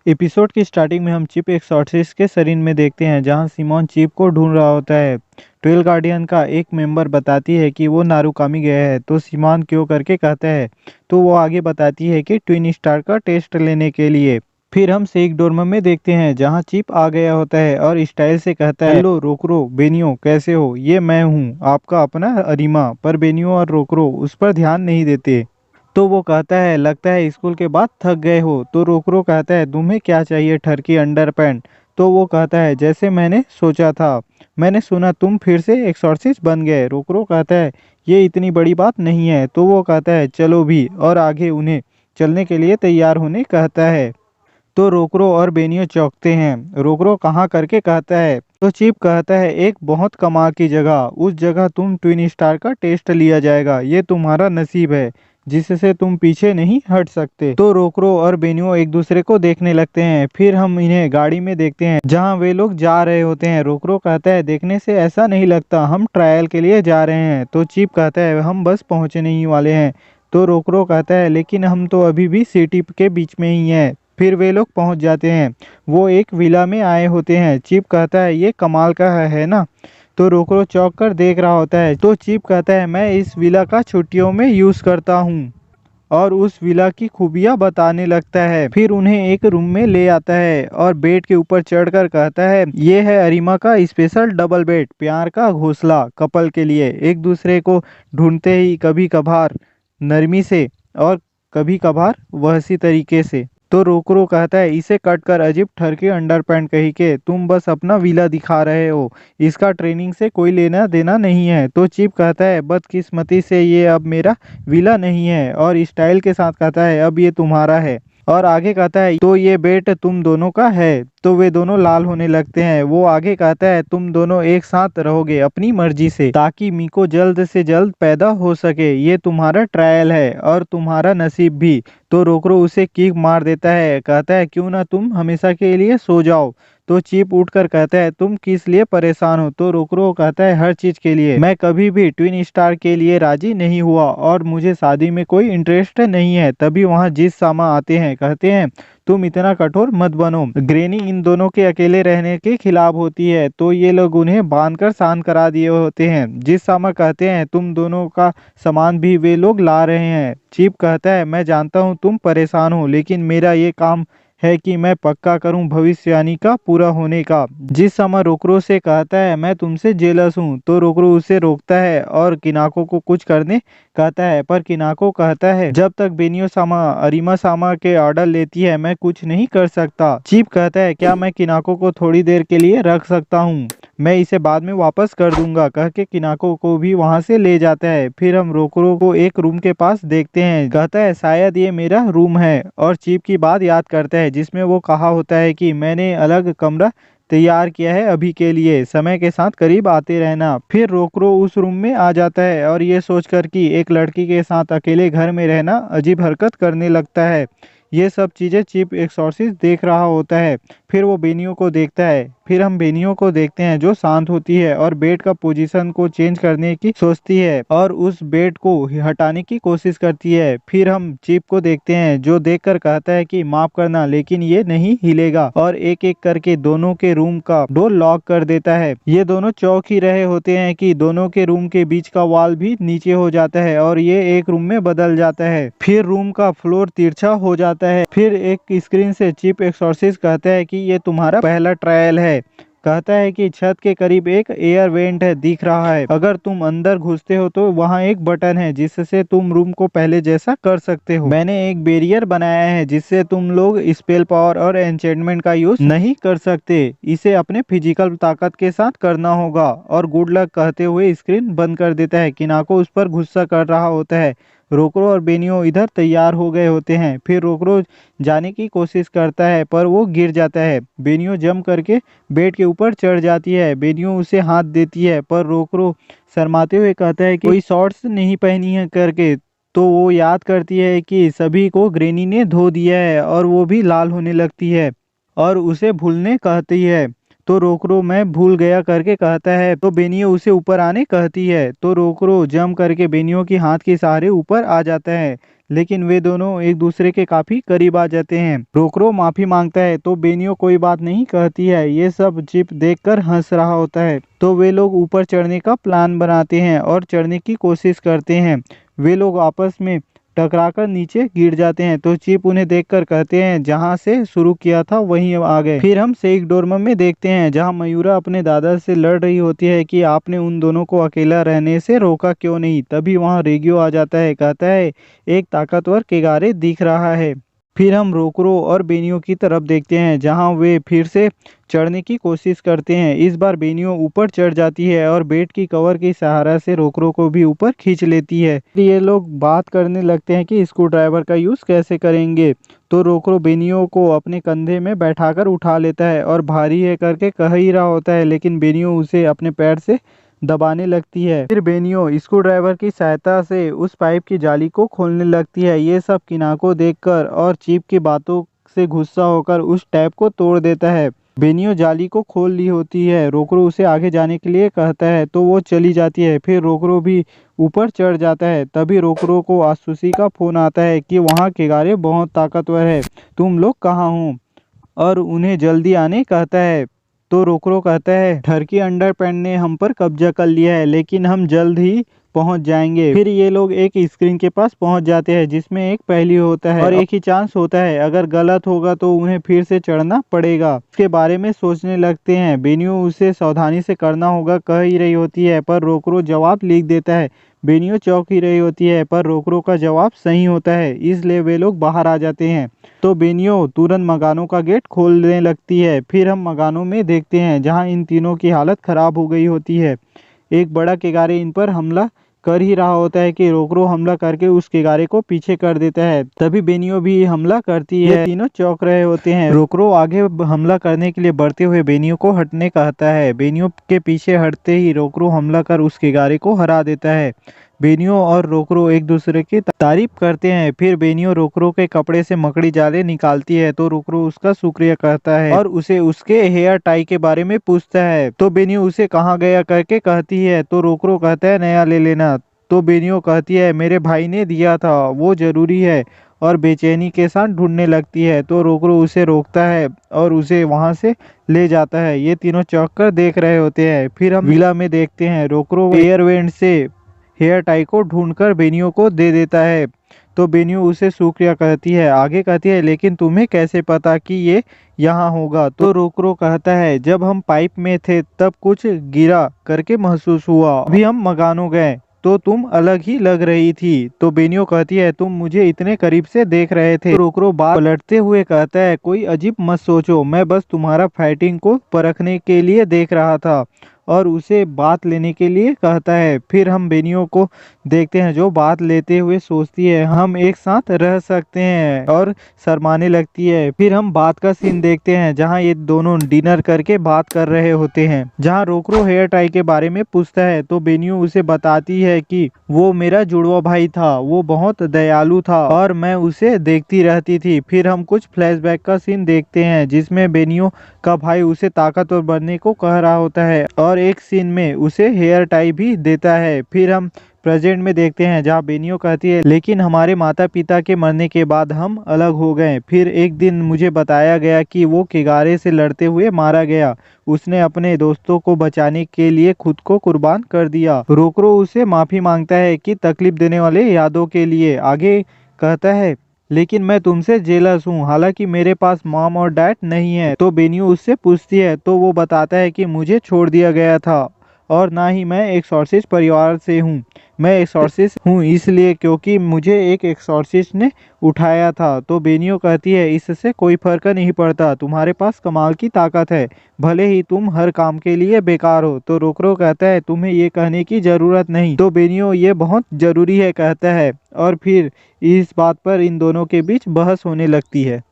Episode की starting में हम चिप एक्सॉर्सिस्ट के शरीर में देखते हैं जहां सिमोन चिप को ढूंढ रहा होता है। ट्वेल गार्डियन का एक मेंबर बताती है कि वो नारुकामी गया है तो सिमोन क्यों करके कहता है। तो वो आगे बताती है कि ट्विन स्टार का टेस्ट लेने के लिए। फिर हम सेक डोरम में देखते हैं जहां चिप आ गया होता है और स्टाइल से कहता है, हेलो रोकरो बेनियो, कैसे हो? ये मैं हूँ आपका अपना अरिमा। पर बेनियो और रोकरो उस पर ध्यान नहीं देते। तो वो कहता है, लगता है स्कूल के बाद थक गए हो। तो रोकरो कहता है, तुम्हें क्या चाहिए ठरकी अंडरपैंट? तो वो कहता है, जैसे मैंने सोचा था। मैंने सुना तुम फिर से एक्सॉर्सिस्ट बन गए। रोकरो कहता है, ये इतनी बड़ी बात नहीं है। तो वो कहता है, चलो भी, और आगे उन्हें चलने के लिए तैयार होने कहता है। तो रोकरो और बेनियो चौंकते हैं। रोकरो कहाँ करके कहता है। तो चीप कहता है, एक बहुत कमाल की जगह, उस जगह तुम ट्विन स्टार का टेस्ट लिया जाएगा। ये तुम्हारा नसीब है जिससे तुम पीछे नहीं हट सकते। तो रोकरो और बेनियो एक दूसरे को देखने लगते हैं। फिर हम इन्हें गाड़ी में देखते हैं जहां वे लोग जा रहे होते हैं। रोकरो कहता है, देखने से ऐसा नहीं लगता हम ट्रायल के लिए जा रहे हैं। तो चीप कहता है, हम बस पहुंचने ही वाले हैं। तो रोकरो कहता है, लेकिन हम तो अभी भी सिटी के बीच में ही हैं। फिर वे लोग पहुंच जाते हैं। वो एक विला में आए होते हैं। चिप कहता है, ये कमाल का है ना? तो रोकरो चौंक कर देख रहा होता है। तो चिप कहता है, मैं इस विला का छुट्टियों में यूज करता हूँ। और उस विला की खूबियां बताने लगता है। फिर उन्हें एक रूम में ले आता है और बेड के ऊपर चढ़कर कहता है, ये है अरिमा का स्पेशल डबल बेड, प्यार का घोंसला कपल के लिए, एक दूसरे को ढूंढते ही कभी कभार नरमी से और कभी कभार वहसी तरीके से। तो रोकरो कहता है, इसे कट कर अजीब ठरके अंडरपैंट कही के तुम बस अपना विला दिखा रहे हो, इसका ट्रेनिंग से कोई लेना देना नहीं है। तो चिप कहता है, बदकिस्मती से ये अब मेरा विला नहीं है। और स्टाइल के साथ कहता है, अब ये तुम्हारा है। और आगे कहता है, तो ये बेट तुम दोनों का है। तो वे दोनों लाल होने लगते हैं। वो आगे कहता है, तुम दोनों एक साथ रहोगे अपनी मर्जी से ताकि मीको जल्द से जल्द पैदा हो सके। ये तुम्हारा ट्रायल है और तुम्हारा नसीब भी। तो रोकरो उसे किक मार देता है। कहता है, क्यों ना तुम हमेशा के लिए सो जाओ। तो चीप उठकर कहता है, तुम किस लिए परेशान हो? तो रोकरो कहता है, हर चीज के लिए। मैं कभी भी ट्विन स्टार के लिए राजी नहीं हुआ और मुझे शादी में कोई इंटरेस्ट नहीं है। तभी वहाँ जिस सामा आते हैं, कहते हैं, तुम इतना कठोर मत बनो। ग्रेनी इन दोनों के अकेले रहने के खिलाफ होती है। तो ये लोग उन्हें बांधकर शांत करा दिए होते हैं। जिस सामा कहते हैं, तुम दोनों का सामान भी वे लोग ला रहे हैं। चीप कहता है, मैं जानता हूँ तुम परेशान हो, लेकिन मेरा ये काम है कि मैं पक्का करूं भविष्यवाणी का पूरा होने का। जिस समय रोकरो से कहता है, मैं तुमसे जेलस हूं। तो रोकरो उसे रोकता है और किनाको को कुछ करने कहता है। पर किनाको कहता है, जब तक बेनियो सामा अरिमा सामा के ऑर्डर लेती है मैं कुछ नहीं कर सकता। चीप कहता है, क्या मैं किनाको को थोड़ी देर के लिए रख सकता हूँ? मैं इसे बाद में वापस कर दूंगा, कह के किनाको को भी वहां से ले जाता है। फिर हम रोकरो को एक रूम के पास देखते हैं। कहता है, शायद ये मेरा रूम है। और चीप की बात याद करता है जिसमें वो कहा होता है कि मैंने अलग कमरा तैयार किया है अभी के लिए, समय के साथ करीब आते रहना। फिर रोकरो उस रूम में आ जाता है और ये सोचकर कि एक लड़की के साथ अकेले घर में रहना अजीब हरकत करने लगता है। ये सब चीजें चीप एक्सॉर्सिस्ट देख रहा होता है। फिर वो बेनियो को देखता है। फिर हम बेनियो को देखते हैं जो शांत होती है और बेड का पोजीशन को चेंज करने की सोचती है और उस बेड को हटाने की कोशिश करती है। फिर हम चीप को देखते हैं जो देखकर कहता है कि माफ करना, लेकिन ये नहीं हिलेगा। और एक एक करके दोनों के रूम का डोर लॉक कर देता है। ये दोनों चौंक ही रहे होते हैं कि दोनों के रूम के बीच का वॉल भी नीचे हो जाता है और ये एक रूम में बदल जाता है। फिर रूम का फ्लोर तिरछा हो जाता है। फिर एक स्क्रीन से चीप एक्सॉर्सिस्ट कहता है कि ये तुम्हारा पहला ट्रायल है। कहता है कि छत के करीब एक एयर वेंट है, दिख रहा है। अगर तुम अंदर घुसते हो तो वहाँ एक बटन है जिससे तुम रूम को पहले जैसा कर सकते हो। मैंने एक बैरियर बनाया है जिससे तुम लोग स्पेल पावर और एन्चेंटमेंट का यूज नहीं कर सकते। इसे अपने फिजिकल ताकत के साथ करना होगा। और गुड लक कहते हुए स्क्रीन बंद कर देता है। किनाको उस पर गुस्सा कर रहा होता है। रोकरो और बेनियो इधर तैयार हो गए होते हैं। फिर रोकरो जाने की कोशिश करता है पर वो गिर जाता है। बेनियो जंप करके बेड के ऊपर चढ़ जाती है। बेनियो उसे हाथ देती है पर रोकरो शर्माते हुए कहता है कि कोई शॉर्ट्स नहीं पहनी है करके। तो वो याद करती है कि सभी को ग्रेनी ने धो दिया है और वो भी लाल होने लगती है और उसे भूलने कहती है। तो रोकरो मैं भूल गया करके कहता है। तो बेनियो उसे ऊपर आने कहती है। तो रोकरो जम करके बेनियो की हाथ के सहारे ऊपर आ जाता है, लेकिन वे दोनों एक दूसरे के काफी करीब आ जाते हैं। रोकरो माफी मांगता है तो बेनियो कोई बात नहीं कहती है। ये सब चिप देखकर हंस रहा होता है। तो वे लोग ऊपर चढ़ने का प्लान बनाते हैं और चढ़ने की कोशिश करते हैं। वे लोग आपस में टकराकर नीचे गिर जाते हैं। तो चिप उन्हें देखकर कहते हैं जहां से शुरू किया था वहीं आ गए। फिर हम सेक डोरम में देखते हैं जहां मयूरा अपने दादा से लड़ रही होती है कि आपने उन दोनों को अकेला रहने से रोका क्यों नहीं। तभी वहां रेगियो आ जाता है, कहता है एक ताकतवर केगारे दिख रहा है। फिर हम रोकरो और बेनियो की तरफ देखते हैं जहां वे फिर से चढ़ने की कोशिश करते हैं। इस बार बेनियो ऊपर चढ़ जाती है और बेड की कवर के सहारा से रोकरो को भी ऊपर खींच लेती है। ये लोग बात करने लगते हैं कि स्क्रू ड्राइवर का यूज कैसे करेंगे। तो रोकरो बेनियो को अपने कंधे में बैठाकर उठा लेता है और भारी है करके कह ही रहा होता है, लेकिन बेनियो उसे अपने पैर से दबाने लगती है। फिर बेनियो स्क्रू ड्राइवर की सहायता से उस पाइप की जाली को खोलने लगती है। ये सब किनाको देखकर और चीप की बातों से गुस्सा होकर उस टैप को तोड़ देता है। बेनियो जाली को खोल ली होती है। रोकरो उसे आगे जाने के लिए कहता है तो वो चली जाती है। फिर रोकरो भी ऊपर चढ़ जाता है। तभी रोकरो को आसुसी का फोन आता है कि वहाँ केगारे बहुत ताकतवर है, तुम लोग कहाँ हो, और उन्हें जल्दी आने कहता है। तो रोकरो कहता है टर्की अंडरपैंट ने हम पर कब्जा कर लिया है, लेकिन हम जल्द ही पहुंच जाएंगे। फिर ये लोग एक स्क्रीन के पास पहुंच जाते हैं जिसमें एक पहेली होता है और एक ही चांस होता है। अगर गलत होगा तो उन्हें फिर से चढ़ना पड़ेगा। इसके बारे में सोचने लगते हैं। बेनियो उसे सावधानी से करना होगा कह ही रही होती है, पर रोकरो जवाब लिख देता है। बेनियो चौंक ही रही होती है, पर रोकरो का जवाब सही होता है, इसलिए वे लोग बाहर आ जाते हैं। तो बेनियो तुरंत मकानों का गेट खोलने लगती है। फिर हम मकानों में देखते हैं जहां इन तीनों की हालत खराब हो गई होती है। एक बड़ा केगारे इन पर हमला कर ही रहा होता है कि रोकरो हमला करके उस केगारे को पीछे कर देता है। तभी बेनियो भी हमला करती है। तीनों चौंक रहे होते हैं। रोकरो आगे हमला करने के लिए बढ़ते हुए बेनियो को हटने कहता है। बेनियो के पीछे हटते ही रोकरो हमला कर उस केगारे को हरा देता है। बेनियो और रोकरो एक दूसरे की तारीफ करते हैं। फिर बेनियो रोकरो के कपड़े से मकड़ी जाले निकालती है तो रोकरो उसका शुक्रिया करता है और उसे उसके हेयर टाई के बारे में पूछता है। तो बेनियो उसे कहाँ गया करके कहती है। तो रोकरो कहता है नया ले लेना। तो बेनियो कहती है मेरे भाई ने दिया था, वो जरूरी है, और बेचैनी के साथ ढूंढने लगती है। तो रोकरो उसे रोकता है और उसे वहां से ले जाता है। ये तीनों चौंक कर देख रहे होते हैं। फिर हम विला में देखते हैं। रोकरो एयर वेंट से हेयर टाई को ढूंढकर बेनियो को दे देता है। तो बेनियो उसे शुक्रिया कहती है। आगे कहती है लेकिन तुम्हें कैसे पता कि ये यहाँ होगा। तो रोकरो कहता है जब हम पाइप में थे तब कुछ गिरा करके महसूस हुआ। अभी हम मकानों गए तो तुम अलग ही लग रही थी। तो बेनियो कहती है तुम मुझे इतने करीब से देख रहे थे। तो रोकरो बात पलटते हुए कहता है कोई अजीब मत सोचो, मैं बस तुम्हारा फाइटिंग को परखने के लिए देख रहा था, और उसे बात लेने के लिए कहता है। फिर हम बेनियो को देखते हैं जो बात लेते हुए सोचती है हम एक साथ रह सकते हैं, और शर्माने लगती है। फिर हम बात का सीन देखते हैं जहां ये दोनों डिनर करके बात कर रहे होते हैं, जहां रोकरो हेयर टाई के बारे में पूछता है। तो बेनियो उसे बताती है कि वो मेरा जुड़वा भाई था, वो बहुत दयालु था और मैं उसे देखती रहती थी। फिर हम कुछ फ्लैशबैक का सीन देखते हैं जिसमें बेनियो का भाई उसे ताकतवर बनने को कह रहा होता है और एक सीन में उसे हेयर टाई भी देता है। फिर हम प्रेजेंट में देखते हैं जहाँ बेनियो कहती है लेकिन हमारे माता पिता के मरने के बाद हम अलग हो गए। फिर एक दिन मुझे बताया गया कि वो केगारे से लड़ते हुए मारा गया। उसने अपने दोस्तों को बचाने के लिए खुद को कुर्बान कर दिया। रोकरो उसे माफी मांगता है कि तकलीफ देने वाले यादों के लिए। आगे कहता है लेकिन मैं तुमसे जेलस हूँ, हालांकि मेरे पास मॉम और डैड नहीं है। तो बेनियो उससे पूछती है तो वो बताता है कि मुझे छोड़ दिया गया था और ना ही मैं एक्सॉर्सिस्ट परिवार से हूँ। मैं एक्सॉर्सिस्ट हूँ इसलिए क्योंकि मुझे एक एक्सॉर्सिस्ट ने उठाया था। तो बेनियो कहती है इससे कोई फर्क नहीं पड़ता, तुम्हारे पास कमाल की ताकत है, भले ही तुम हर काम के लिए बेकार हो। तो रोकरो कहता है तुम्हें ये कहने की जरूरत नहीं। तो बेनियो ये बहुत जरूरी है कहता है, और फिर इस बात पर इन दोनों के बीच बहस होने लगती है।